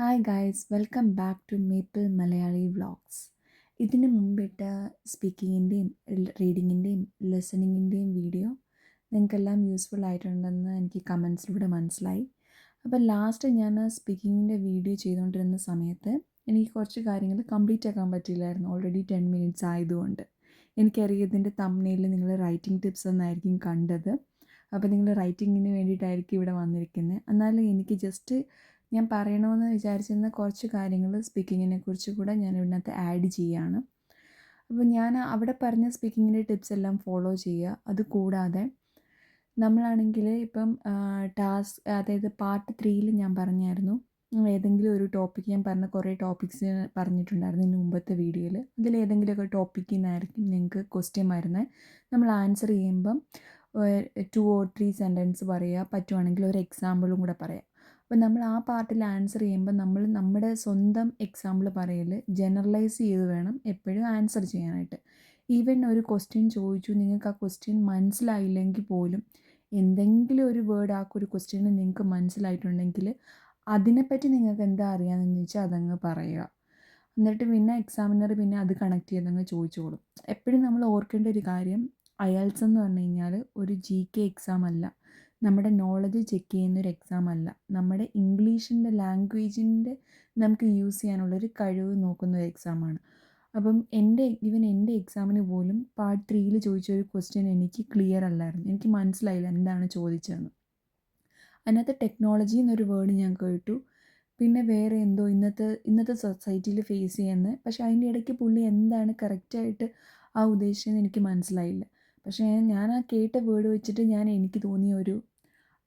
Hi guys welcome back to Maple Malayali vlogs. ഇതിന് മുമ്പിട്ട സ്പീക്കിങ്ങിൻ്റെയും റീഡിങ്ങിൻ്റെയും ലിസണിങ്ങിൻ്റെയും video നിങ്ങൾക്കെല്ലാം യൂസ്ഫുൾ ആയിട്ടുണ്ടെന്ന് എനിക്ക് കമൻസിലൂടെ മനസ്സിലായി. അപ്പോൾ ലാസ്റ്റ് ഞാൻ സ്പീക്കിങ്ങിൻ്റെ വീഡിയോ ചെയ്തുകൊണ്ടിരുന്ന സമയത്ത് എനിക്ക് കുറച്ച് കാര്യങ്ങൾ കംപ്ലീറ്റ് ആക്കാൻ പറ്റിയില്ലായിരുന്നു. ഓൾറെഡി 10 മിനിറ്റ്സ് ആയതുകൊണ്ട്. എനിക്കറിയാം ഇതിൻ്റെ തംബ്നെയിലിൽ നിങ്ങൾ റൈറ്റിംഗ് ടിപ്സ് എന്നായിരിക്കും കണ്ടത്. അപ്പോൾ നിങ്ങൾ റൈറ്റിങ്ങിന് വേണ്ടിയിട്ടായിരിക്കും ഇവിടെ വന്നിരിക്കുന്നത്. എന്നാലും എനിക്ക് ജസ്റ്റ് ഞാൻ പറയണമെന്ന് വിചാരിച്ചിരുന്ന കുറച്ച് കാര്യങ്ങൾ സ്പീക്കിങ്ങിനെ കുറിച്ച് കൂടെ ഞാൻ ഇതിനകത്ത് ആഡ് ചെയ്യുകയാണ്. അപ്പോൾ ഞാൻ അവിടെ പറഞ്ഞ സ്പീക്കിങ്ങിൻ്റെ ടിപ്സ് എല്ലാം ഫോളോ ചെയ്യുക. അതുകൂടാതെ നമ്മളാണെങ്കിൽ ഇപ്പം അതായത് പാർട്ട് 3യിൽ ഞാൻ പറഞ്ഞായിരുന്നു, ഏതെങ്കിലും ഒരു ടോപ്പിക്ക് ഞാൻ പറഞ്ഞ കുറേ ടോപ്പിക്സ് പറഞ്ഞിട്ടുണ്ടായിരുന്നു ഇതിന് മുമ്പത്തെ വീഡിയോയിൽ. അതിലേതെങ്കിലുമൊക്കെ ടോപ്പിക്കിൽ നിന്നായിരിക്കും നിങ്ങൾക്ക് ക്വസ്റ്റ്യൻ വരുന്നത്. നമ്മൾ ആൻസർ ചെയ്യുമ്പം 2 or 3 സെൻറ്റൻസ് പറയുക, പറ്റുവാണെങ്കിൽ ഒരു എക്സാമ്പിളും കൂടെ പറയാം. അപ്പോൾ നമ്മൾ ആ പാർട്ടിൽ ആൻസർ ചെയ്യുമ്പോൾ നമ്മൾ നമ്മുടെ സ്വന്തം എക്സാമ്പിൾ പറയൽ ജനറലൈസ് ചെയ്ത് വേണം എപ്പോഴും ആൻസർ ചെയ്യാനായിട്ട്. ഈവൻ ഒരു ക്വസ്റ്റ്യൻ ചോദിച്ചു, നിങ്ങൾക്ക് ആ ക്വസ്റ്റ്യൻ മനസ്സിലായില്ലെങ്കിൽ പോലും എന്തെങ്കിലും ഒരു വേർഡ് ആ ഒരു ക്വസ്റ്റ്യന് നിങ്ങൾക്ക് മനസ്സിലായിട്ടുണ്ടെങ്കിൽ അതിനെപ്പറ്റി നിങ്ങൾക്ക് എന്താ അറിയാമെന്ന് വെച്ചാൽ അതങ്ങ് പറയുക. എന്നിട്ട് പിന്നെ എക്സാമിനർ പിന്നെ അത് കണക്ട് ചെയ്തങ്ങ് ചോദിച്ചോളും. എപ്പോഴും നമ്മൾ ഓർക്കേണ്ട ഒരു കാര്യം, IELTS എന്ന് പറഞ്ഞു കഴിഞ്ഞാൽ ഒരു GK എക്സാം അല്ല, നമ്മുടെ നോളജ് ചെക്ക് ചെയ്യുന്നൊരു എക്സാം അല്ല, നമ്മുടെ ഇംഗ്ലീഷിൻ്റെ ലാംഗ്വേജിൻ്റെ നമുക്ക് യൂസ് ചെയ്യാനുള്ളൊരു കഴിവ് നോക്കുന്ന ഒരു എക്സാമാണ്. അപ്പം എൻ്റെ എക്സാമിന് പോലും പാർട്ട് 3യിൽ ചോദിച്ചൊരു ക്വസ്റ്റ്യൻ എനിക്ക് ക്ലിയർ അല്ലായിരുന്നു. എനിക്ക് മനസ്സിലായില്ല എന്താണ് ചോദിച്ചതെന്ന്. അതിനകത്ത് ടെക്നോളജി എന്നൊരു വേർഡ് ഞാൻ കേട്ടു. പിന്നെ വേറെ എന്തോ ഇന്നത്തെ സൊസൈറ്റിയിൽ ഫേസ് ചെയ്യുന്നത്, പക്ഷേ അതിൻ്റെ ഇടയ്ക്ക് പുള്ളി എന്താണ് കറക്റ്റായിട്ട് ആ ഉദ്ദേശിച്ചതെന്ന് എനിക്ക് മനസ്സിലായില്ല. പക്ഷേ ഞാൻ ആ കേട്ട വേർഡ് വെച്ചിട്ട് എനിക്ക് തോന്നിയ ഒരു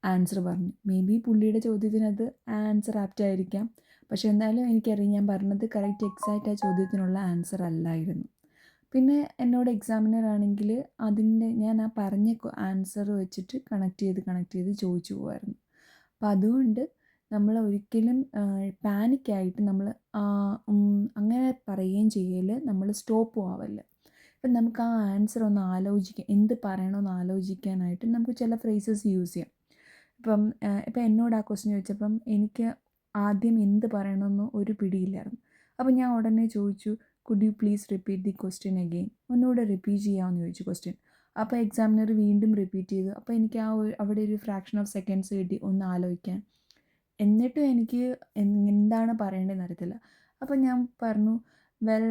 ആൻസർ പറഞ്ഞു. മേ ബി പുള്ളിയുടെ ചോദ്യത്തിനത് ആൻസർ ആപ്റ്റായിരിക്കാം. പക്ഷേ എന്തായാലും എനിക്കറിയാം ഞാൻ പറഞ്ഞത് കറക്റ്റ് എക്സാക്റ്റ് ആ ചോദ്യത്തിനുള്ള ആൻസർ അല്ലായിരുന്നു. പിന്നെ എന്നോട് എക്സാമിനർ ആണെങ്കിൽ ഞാൻ ആ പറഞ്ഞ ആൻസർ വെച്ചിട്ട് കണക്ട് ചെയ്ത് ചോദിച്ചു പോകുമായിരുന്നു. അപ്പം അതുകൊണ്ട് നമ്മൾ ഒരിക്കലും പാനിക്കായിട്ട് നമ്മൾ അങ്ങനെ പറയുകയും ചെയ്യൽ, നമ്മൾ സ്റ്റോപ്പ് ആവല്ല. ഇപ്പം നമുക്ക് ആ ആൻസർ ഒന്ന് ആലോചിക്കാം, എന്ത് പറയണമെന്ന് ആലോചിക്കാനായിട്ട് നമുക്ക് ചില ഫ്രേസസ് യൂസ് ചെയ്യാം. ഇപ്പം എന്നോട് ആ ക്വസ്റ്റ്യൻ ചോദിച്ചപ്പം എനിക്ക് ആദ്യം എന്ത് പറയണമെന്ന് ഒരു പിടിയില്ലായിരുന്നു. അപ്പം ഞാൻ ഉടനെ ചോദിച്ചു, could you please repeat the question again, ഒന്നുകൂടെ റിപ്പീറ്റ് ചെയ്യാമെന്ന് ചോദിച്ചു ക്വസ്റ്റ്യൻ. അപ്പോൾ എക്സാമിനർ വീണ്ടും റിപ്പീറ്റ് ചെയ്തു. അപ്പോൾ എനിക്ക് അവിടെ ഒരു ഫ്രാക്ഷൻ ഓഫ് സെക്കൻഡ്സ് കിട്ടി ഒന്ന് ആലോചിക്കാൻ. എന്നിട്ടും എനിക്ക് എന്താണ് പറയേണ്ടതെന്ന് അറിയത്തില്ല. അപ്പോൾ ഞാൻ പറഞ്ഞു, well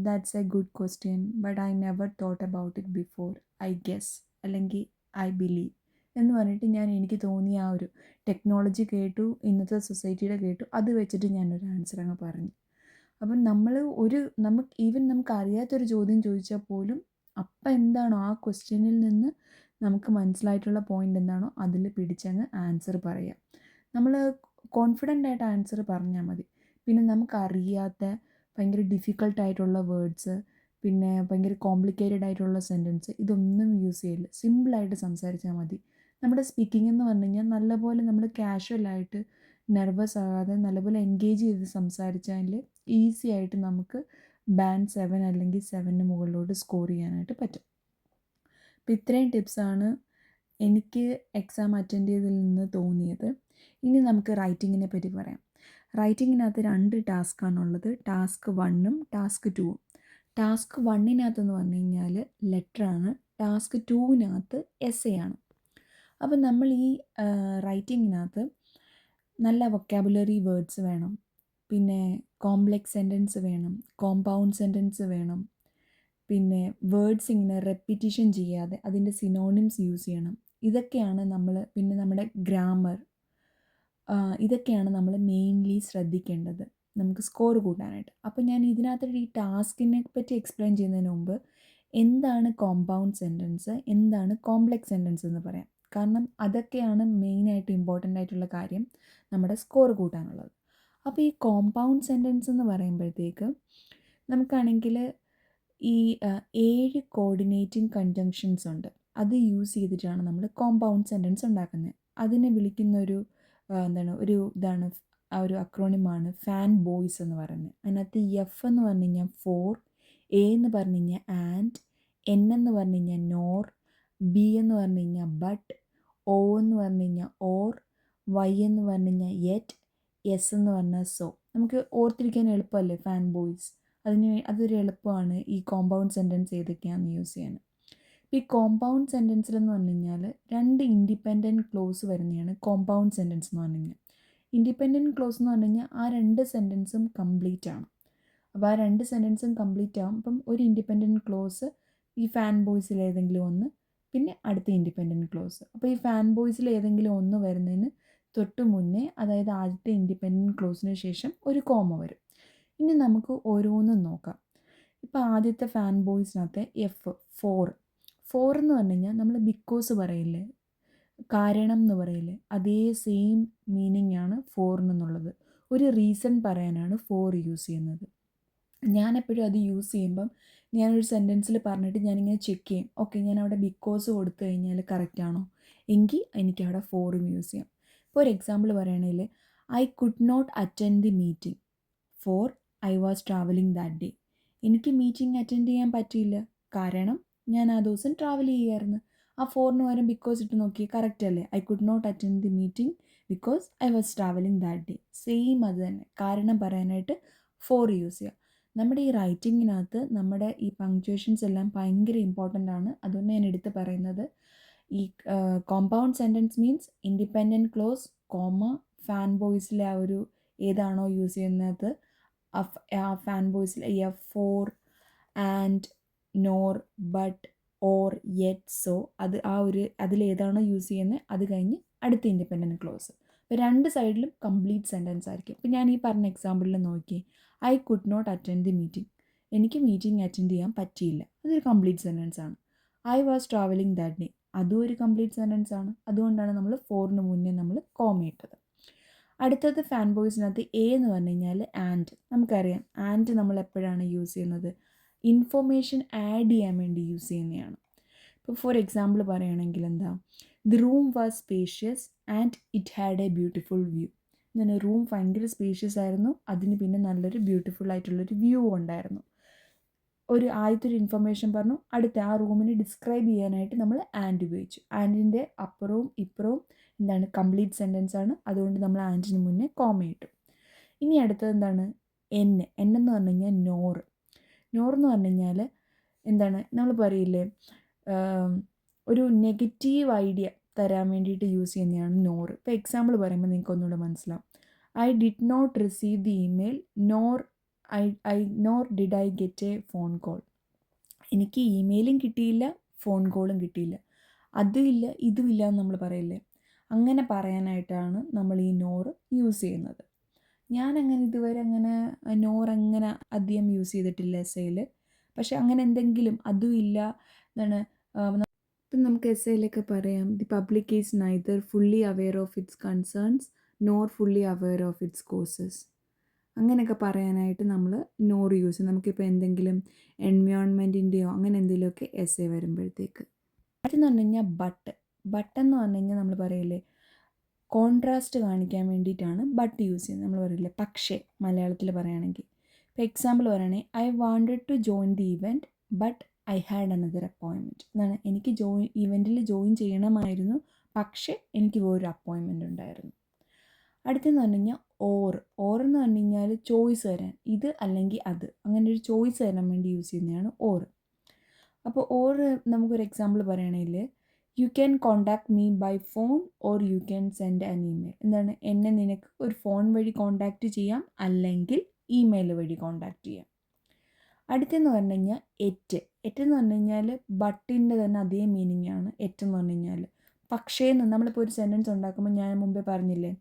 that's a good question but I never thought about it before, I guess, അല്ലെങ്കിൽ ഐ ബിലീവ് എന്ന് പറഞ്ഞിട്ട് എനിക്ക് തോന്നിയ ആ ഒരു ടെക്നോളജി കേട്ടു, ഇന്നത്തെ സൊസൈറ്റിയുടെ കേട്ടു, അത് വെച്ചിട്ട് ഞാനൊരു ആൻസർ അങ്ങ് പറഞ്ഞു. അപ്പം നമുക്ക് അറിയാത്തൊരു ചോദ്യം ചോദിച്ചാൽ പോലും അപ്പം എന്താണോ ആ ക്വസ്റ്റ്യനിൽ നിന്ന് നമുക്ക് മനസ്സിലായിട്ടുള്ള പോയിൻ്റ് എന്താണോ അതിൽ പിടിച്ചങ്ങ് ആൻസർ പറയുക. നമ്മൾ കോൺഫിഡൻ്റ് ആയിട്ട് ആൻസർ പറഞ്ഞാൽ മതി. പിന്നെ നമുക്കറിയാത്ത ഭയങ്കര ഡിഫിക്കൾട്ടായിട്ടുള്ള വേർഡ്സ്, പിന്നെ ഭയങ്കര കോംപ്ലിക്കേറ്റഡ് ആയിട്ടുള്ള സെൻറ്റൻസ്, ഇതൊന്നും യൂസ് ചെയ്യില്ല. സിമ്പിളായിട്ട് സംസാരിച്ചാൽ മതി. നമ്മുടെ സ്പീക്കിംഗ് എന്ന് പറഞ്ഞു കഴിഞ്ഞാൽ നല്ലപോലെ നമ്മൾ കാഷ്വലായിട്ട് നെർവസ് ആകാതെ നല്ലപോലെ എൻഗേജ് ചെയ്ത് സംസാരിച്ചാൽ ഈസി ആയിട്ട് നമുക്ക് ബാൻഡ് 7 അല്ലെങ്കിൽ 7ന് മുകളിലോട്ട് സ്കോർ ചെയ്യാനായിട്ട് പറ്റും. അപ്പോൾ ഇത്രയും ടിപ്സാണ് എനിക്ക് എക്സാം അറ്റൻഡ് ചെയ്തതിൽ നിന്ന് തോന്നിയത്. ഇനി നമുക്ക് റൈറ്റിങ്ങിനെ പറ്റി പറയാം. റൈറ്റിങ്ങിനകത്ത് 2 ടാസ്ക്കാണുള്ളത്, ടാസ്ക് 1ഉം ടാസ്ക് 2ഉം. ടാസ്ക് 1-നകത്തെന്ന് പറഞ്ഞു കഴിഞ്ഞാൽ ലെറ്ററാണ്, ടാസ്ക് 2-നകത്ത് എസ്സേ ആണ്. അപ്പം നമ്മൾ ഈ റൈറ്റിങ്ങിനകത്ത് നല്ല വൊക്കാബുലറി വേർഡ്സ് വേണം, പിന്നെ കോംപ്ലെക്സ് സെൻറ്റൻസ് വേണം, കോമ്പൗണ്ട് സെൻറ്റൻസ് വേണം, പിന്നെ വേർഡ്സ് ഇങ്ങനെ റെപ്പിറ്റിഷൻ ചെയ്യാതെ അതിൻ്റെ സിനോണിംസ് യൂസ് ചെയ്യണം. ഇതൊക്കെയാണ് പിന്നെ നമ്മുടെ ഗ്രാമർ, ഇതൊക്കെയാണ് നമ്മൾ മെയിൻലി ശ്രദ്ധിക്കേണ്ടത് നമുക്ക് സ്കോർ കൂട്ടാനായിട്ട്. അപ്പോൾ ഞാൻ ഇതിനകത്ത് ഈ ടാസ്കിനെ പറ്റി എക്സ്പ്ലെയിൻ ചെയ്യുന്നതിന് മുമ്പ് എന്താണ് കോമ്പൗണ്ട് സെൻറ്റൻസ്, എന്താണ് കോംപ്ലെക്സ് സെൻറ്റൻസ് എന്ന് പറയാം. കാരണം അതൊക്കെയാണ് മെയിനായിട്ട് ഇമ്പോർട്ടൻ്റ് ആയിട്ടുള്ള കാര്യം നമ്മുടെ സ്കോർ കൂട്ടാനുള്ളത്. അപ്പോൾ ഈ കോമ്പൗണ്ട് സെൻറ്റൻസ് എന്ന് പറയുമ്പോഴത്തേക്ക് നമുക്കാണെങ്കിൽ ഈ 7 കോർഡിനേറ്റിംഗ് കൺജങ്ഷൻസ് ഉണ്ട്. അത് യൂസ് ചെയ്തിട്ടാണ് നമ്മൾ കോമ്പൗണ്ട് സെൻറ്റൻസ് ഉണ്ടാക്കുന്നത്. അതിനെ വിളിക്കുന്നൊരു ഇതാണ്, ആ ഒരു അക്രോണിമാണ് ഫാൻ ബോയ്സ് എന്ന് പറയുന്നത്. അതിനകത്ത് എഫ് എന്ന് പറഞ്ഞു കഴിഞ്ഞാൽ ഫോർ, എ എന്ന് പറഞ്ഞു കഴിഞ്ഞാൽ ആൻഡ്, എൻ എന്ന് പറഞ്ഞു കഴിഞ്ഞാൽ നോർ, ബി എന്ന് പറഞ്ഞു കഴിഞ്ഞാൽ ബട്ട്, ഒ എന്ന് പറഞ്ഞു കഴിഞ്ഞാൽ ഓർ, വൈ എന്ന് പറഞ്ഞു കഴിഞ്ഞാൽ യെറ്റ്, എസ് എന്ന് പറഞ്ഞാൽ സോ. നമുക്ക് ഓർത്തിരിക്കാൻ എളുപ്പമല്ലേ ഫാൻ ബോയ്സ്. അതൊരു എളുപ്പമാണ് ഈ കോമ്പൗണ്ട് സെൻറ്റൻസ് ഏതൊക്കെയാണെന്ന് യൂസ് ചെയ്യാൻ. ഈ കോമ്പൗണ്ട് സെൻറ്റൻസിലെന്ന് പറഞ്ഞു കഴിഞ്ഞാൽ 2 ഇൻഡിപെൻഡൻറ്റ് ക്ലോസ് വരുന്നതാണ് കോമ്പൗണ്ട് സെൻറ്റൻസ് എന്ന് പറഞ്ഞു കഴിഞ്ഞാൽ. ഇൻഡിപെൻഡൻറ്റ് ക്ലോസ് എന്ന് പറഞ്ഞു കഴിഞ്ഞാൽ ആ 2 സെൻറ്റൻസും കംപ്ലീറ്റ് ആണ്. അപ്പോൾ ആ 2 സെൻറ്റൻസും കംപ്ലീറ്റ് ആകും. അപ്പം ഒരു ഇൻഡിപെൻഡൻറ്റ് ക്ലോസ് ഈ ഫാൻ ബോയ്സിൽ ഏതെങ്കിലും ഒന്ന്, പിന്നെ അടുത്ത ഇൻഡിപെൻഡൻറ്റ് ക്ലോസ്. അപ്പോൾ ഈ ഫാൻ ബോയ്സിൽ ഏതെങ്കിലും ഒന്ന് വരുന്നതിന് തൊട്ട് മുന്നേ, അതായത് ആദ്യത്തെ ഇൻഡിപെൻഡൻറ്റ് ക്ലോസിന് ശേഷം ഒരു കോമ വരും. ഇനി നമുക്ക് ഓരോന്നും നോക്കാം. ഇപ്പോൾ ആദ്യത്തെ ഫാൻ ബോയ്സിനകത്തെ എഫ്, ഫോർ എന്ന് പറഞ്ഞു കഴിഞ്ഞാൽ നമ്മൾ ബിക്കോസ് പറയില്ലേ, കാരണം എന്ന് പറയില്ലേ, അതേ സെയിം മീനിങ് ആണ് ഫോറിനെന്നുള്ളത്. ഒരു റീസൺ പറയാനാണ് ഫോർ യൂസ് ചെയ്യുന്നത്. ഞാനെപ്പോഴും അത് യൂസ് ചെയ്യുമ്പം ഞാനൊരു സെൻറ്റൻസിൽ പറഞ്ഞിട്ട് ഞാനിങ്ങനെ ചെക്ക് ചെയ്യും, ഓക്കെ ഞാൻ അവിടെ ബിക്കോസ് കൊടുത്തു കഴിഞ്ഞാൽ കറക്റ്റ് ആണോ, എങ്കിൽ എനിക്കവിടെ ഫോറും യൂസ് ചെയ്യാം. ഇപ്പോൾ ഒരു എക്സാമ്പിൾ പറയുകയാണെങ്കിൽ I could not attend the meeting for I was travelling that day. എനിക്ക് മീറ്റിംഗ് അറ്റൻഡ് ചെയ്യാൻ പറ്റിയില്ല, കാരണം ഞാൻ ആ ദിവസം ട്രാവൽ ചെയ്യുമായിരുന്നു. ആ ഫോറിന് പകരം ബിക്കോസ് ഇട്ട് നോക്കി, കറക്റ്റ് അല്ലേ? I could not attend the meeting because I was travelling that day. Same അത് തന്നെ, കാരണം പറയാനായിട്ട് ഫോർ യൂസ് ചെയ്യുക. നമ്മുടെ ഈ റൈറ്റിങ്ങിനകത്ത് നമ്മുടെ ഈ പങ്ക്ച്വേഷൻസ് എല്ലാം ഭയങ്കര ഇമ്പോർട്ടൻ്റ് ആണ്. അതുകൊണ്ട് ഞാൻ എടുത്ത് പറയുന്നത്, ഈ compound sentence means independent clause, comma, fan ബോയ്സിലെ ആ ഒരു ഏതാണോ യൂസ് ചെയ്യുന്നത് ആ ഫാൻ ബോയ്സിൽ F, for, and, nor, but, or, yet, so, അത് ആ ഒരു അതിലേതാണോ യൂസ് ചെയ്യുന്നത് അത് കഴിഞ്ഞ് അടുത്ത ഇൻഡിപെൻഡൻറ്റ് ക്ലോസ്. അപ്പോൾ 2 സൈഡിലും കംപ്ലീറ്റ് സെൻറ്റൻസ് ആയിരിക്കും. ഇപ്പോൾ ഞാൻ ഈ പറഞ്ഞ എക്സാമ്പിളിൽ നോക്കി, I could not attend the meeting, എനിക്ക് മീറ്റിംഗ് അറ്റൻഡ് ചെയ്യാൻ പറ്റിയില്ല, അതൊരു കംപ്ലീറ്റ് സെൻറ്റൻസ് ആണ്. I was travelling that day, അതും ഒരു കംപ്ലീറ്റ് സെൻറ്റൻസ് ആണ്. അതുകൊണ്ടാണ് നമ്മൾ ഫോറിന് മുന്നേ നമ്മൾ കോമ ഇട്ടത്. അടുത്തത് ഫാൻ ബോയ്സിനകത്ത് എ എന്ന് പറഞ്ഞു കഴിഞ്ഞാൽ ആൻഡ്. നമുക്കറിയാം ആൻഡ് നമ്മൾ എപ്പോഴാണ് യൂസ് ചെയ്യുന്നത്, ഇൻഫോർമേഷൻ ആഡ് ചെയ്യാൻ വേണ്ടി യൂസ് ചെയ്യുന്നതാണ്. ഇപ്പോൾ ഫോർ എക്സാമ്പിൾ പറയുകയാണെങ്കിൽ എന്താ, the room was spacious and it had A beautiful view. ഇങ്ങനെ റൂം ഭയങ്കര സ്പേഷ്യസ് ആയിരുന്നു, അതിന് പിന്നെ നല്ലൊരു ബ്യൂട്ടിഫുൾ ആയിട്ടുള്ളൊരു വ്യൂ ഉണ്ടായിരുന്നു. ആദ്യത്തെ ഒരു ഇൻഫർമേഷൻ പറഞ്ഞു, അടുത്ത ആ റൂമിനെ ഡിസ്ക്രൈബ് ചെയ്യാനായിട്ട് നമ്മൾ ആൻഡ് ഉപയോഗിച്ചു. ആൻഡിൻ്റെ അപ്പുറവും ഇപ്പുറവും എന്താണ്, കംപ്ലീറ്റ് സെൻറ്റൻസ് ആണ്. അതുകൊണ്ട് നമ്മൾ ആൻഡിന് മുന്നേ കോമ ഇട്ടു. ഇനി അടുത്തത് എന്താണ്, എന്ന് പറഞ്ഞു കഴിഞ്ഞാൽ നോർ എന്ന് പറഞ്ഞു കഴിഞ്ഞാൽ എന്താണ്, നമ്മൾ പറയില്ലേ ഒരു നെഗറ്റീവ് ഐഡിയ തരാൻ വേണ്ടിയിട്ട് യൂസ് ചെയ്യുന്നതാണ് നോർ. ഇപ്പോൾ എക്സാമ്പിൾ പറയുമ്പോൾ നിങ്ങൾക്ക് ഒന്നുകൂടെ മനസ്സിലാവും. I did not receive the email nor did I get a phone call. എനിക്ക് ഇമെയിലും കിട്ടിയില്ല, ഫോൺ കോളും കിട്ടിയില്ല. അതും ഇല്ല ഇതും ഇല്ല എന്ന് നമ്മൾ പറയില്ലേ, അങ്ങനെ പറയാനായിട്ടാണ് നമ്മൾ ഈ നോർ യൂസ് ചെയ്യുന്നത്. ഞാനങ്ങനെ ഇതുവരെ അങ്ങനെ നോർ അങ്ങനെ അധികം യൂസ് ചെയ്തിട്ടില്ല എസ്സേയിൽ. പക്ഷെ അങ്ങനെ എന്തെങ്കിലും അതും ഇല്ല എന്താണ്, ഇപ്പം നമുക്ക് എസ്സേയിലൊക്കെ പറയാം, the public is neither fully aware of its concerns nor fully aware of its causes. അങ്ങനെയൊക്കെ പറയാനായിട്ട് നമ്മൾ നോർ യൂസ് ചെയ്യും. നമുക്കിപ്പോൾ എന്തെങ്കിലും എൻവയോൺമെൻറ്റിൻ്റെയോ അങ്ങനെ എന്തെങ്കിലുമൊക്കെ എസ്സേ വരുമ്പോഴത്തേക്ക്. അടുത്തെന്ന് പറഞ്ഞു കഴിഞ്ഞാൽ ബട്ടെന്ന് പറഞ്ഞു കഴിഞ്ഞാൽ നമ്മൾ പറയില്ലേ, കോൺട്രാസ്റ്റ് കാണിക്കാൻ വേണ്ടിയിട്ടാണ് ബട്ട് യൂസ് ചെയ്യുന്നത്. നമ്മൾ പറയില്ലേ പക്ഷേ, മലയാളത്തിൽ പറയുകയാണെങ്കിൽ. ഇപ്പോൾ എക്സാമ്പിൾ പറയുകയാണെങ്കിൽ I wanted to join the event but I had another appointment എന്നാണ്. എനിക്ക് ഇവൻറ്റിൽ ജോയിൻ ചെയ്യണമായിരുന്നു, പക്ഷേ എനിക്ക് വേറൊരു അപ്പോയിൻമെൻറ്റ് ഉണ്ടായിരുന്നു. അടുത്തെന്ന് പറഞ്ഞു കഴിഞ്ഞാൽ ഓർ എന്ന് പറഞ്ഞു കഴിഞ്ഞാൽ ചോയ്സ് തരാൻ, ഇത് അല്ലെങ്കിൽ അത്, അങ്ങനെ ഒരു ചോയ്സ് തരാൻ വേണ്ടി യൂസ് ചെയ്യുന്നതാണ് ഓർ. അപ്പോൾ ഓർ നമുക്കൊരു എക്സാമ്പിൾ പറയുകയാണെങ്കിൽ you can contact me by phone or you can send an email. എന്താണ്, എന്നെ നിനക്ക് ഒരു ഫോൺ വഴി കോണ്ടാക്ട് ചെയ്യാം, അല്ലെങ്കിൽ ഇമെയിൽ വഴി കോണ്ടാക്ട് ചെയ്യാം. അടുത്തെന്ന് പറഞ്ഞു കഴിഞ്ഞാൽ എന്ന് പറഞ്ഞു കഴിഞ്ഞാൽ ബട്ടിൻ്റെ തന്നെ അതേ മീനിങ് ആണ്. എന്ന് പറഞ്ഞു കഴിഞ്ഞാൽ പക്ഷേ എന്ന് നമ്മളിപ്പോൾ ഒരു സെൻറ്റൻസ് ഉണ്ടാക്കുമ്പോൾ ഞാൻ മുമ്പേ പറഞ്ഞില്ലേ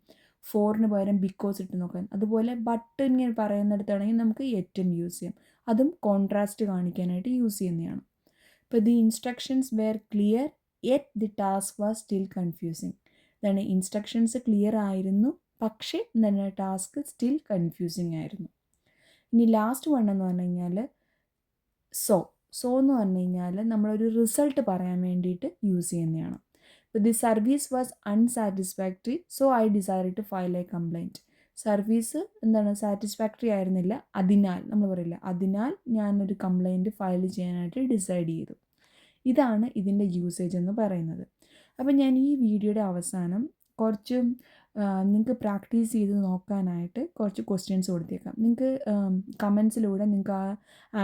ഫോറിന് പകരം ബിക്കോസ് ഇട്ട് നോക്കാൻ, അതുപോലെ ബട്ട് ഇങ്ങനെ പറയുന്നിടത്താണെങ്കിൽ നമുക്ക് യൂസ് ചെയ്യാം. അതും കോൺട്രാസ്റ്റ് കാണിക്കാനായിട്ട് യൂസ് ചെയ്യുന്നതാണ്. ഇപ്പോൾ the instructions were clear yet the task was still confusing. ഇതാണ്, ഇൻസ്ട്രക്ഷൻസ് ക്ലിയർ ആയിരുന്നു, പക്ഷേ എന്താണ് ടാസ്ക് സ്റ്റിൽ കൺഫ്യൂസിങ് ആയിരുന്നു. ഇനി ലാസ്റ്റ് വൺ എന്ന് പറഞ്ഞു കഴിഞ്ഞാൽ സോ എന്ന് പറഞ്ഞു കഴിഞ്ഞാൽ നമ്മളൊരു റിസൾട്ട് പറയാൻ വേണ്ടിയിട്ട് യൂസ് ചെയ്യുന്നതാണ്. ഇപ്പോൾ the service was unsatisfactory so I decide to file a complaint. Service എന്താണ് സാറ്റിസ്ഫാക്ടറി ആയിരുന്നില്ല, അതിനാൽ നമ്മൾ പറയില്ല, അതിനാൽ ഞാനൊരു കംപ്ലൈൻറ്റ് ഫയൽ ചെയ്യാനായിട്ട് ഡിസൈഡ് ചെയ്തു. ഇതാണ് ഇതിൻ്റെ യൂസേജ് എന്ന് പറയുന്നത്. അപ്പം ഞാൻ ഈ വീഡിയോയുടെ അവസാനം കുറച്ച് നിങ്ങൾക്ക് പ്രാക്ടീസ് ചെയ്ത് നോക്കാനായിട്ട് കുറച്ച് ക്വസ്റ്റ്യൻസ് കൊടുത്തേക്കാം. നിങ്ങൾക്ക് കമൻസിലൂടെ നിങ്ങൾക്ക് ആ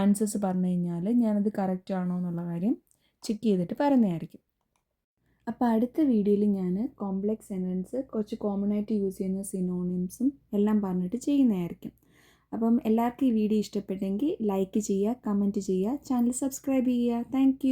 ആൻസേഴ്സ് പറഞ്ഞു കഴിഞ്ഞാൽ ഞാനത് കറക്റ്റ് ആണോ എന്നുള്ള കാര്യം ചെക്ക് ചെയ്തിട്ട് പറയുന്നതായിരിക്കും. അപ്പോൾ അടുത്ത വീഡിയോയിൽ ഞാൻ കോംപ്ലക്സ് സെൻറ്റൻസ് കുറച്ച് കോമൺ ആയിട്ട് യൂസ് ചെയ്യുന്ന സിനോണിംസും എല്ലാം പറഞ്ഞിട്ട് ചെയ്യുന്നതായിരിക്കും. അപ്പം എല്ലാവർക്കും ഈ വീഡിയോ ഇഷ്ടപ്പെട്ടെങ്കിൽ ലൈക്ക് ചെയ്യുക, കമൻറ്റ് ചെയ്യുക, ചാനൽ സബ്സ്ക്രൈബ് ചെയ്യുക. താങ്ക്